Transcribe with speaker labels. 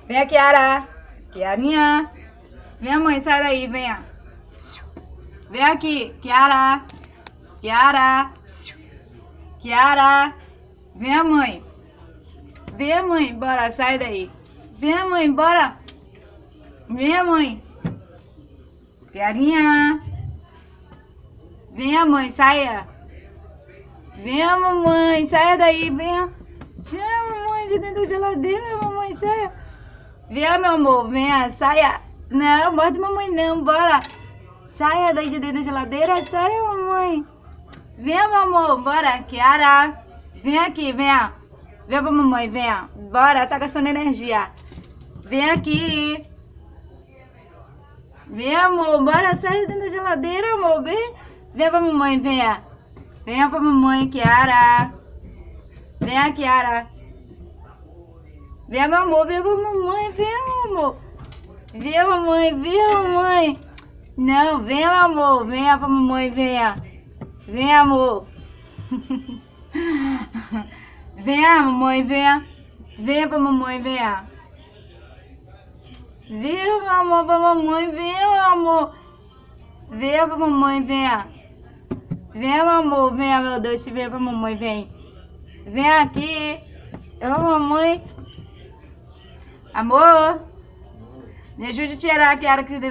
Speaker 1: Vem aqui, Kiara. Kiarinha. Vem, mãe, sai daí, venha. Vem aqui, Kiara. Kiara. Kiara. Vem, mãe. Vem, mãe, bora, sai daí. Vem, mãe, bora. Vem, mãe. Kiarinha. Venha, mãe, saia. Venha, mamãe, saia daí, venha. Chama, mamãe, de dentro da geladeira, mamãe, saia. Venha, meu amor, venha, saia. Não, morde mamãe não, bora. Saia daí de dentro da geladeira, saia, mamãe. Venha, meu amor, bora. Kiara, vem aqui, venha. Venha pra mamãe, venha. Bora, tá gastando energia. Vem aqui. Vem, amor, bora, sai de dentro da geladeira, amor, vem. Venha pra mamãe, venha. Venha pra mamãe, Kiara. Venha, Kiara. Venha, meu amor, venha pra mamãe, venha, meu amor. Venha, mamãe, venha, mamãe. Não, venha, meu amor, venha pra mamãe, venha. Venha, amor. Venha, mamãe, venha. Venha pra mamãe, venha. Venha, meu amor, pra mamãe, venha, meu amor. Venha pra mamãe, venha. Venha, meu amor, venha, meu Deus, se venha pra mamãe, vem. Vem aqui. Eu, mamãe. Amor, me ajude a tirar a Kiara aqui dentro.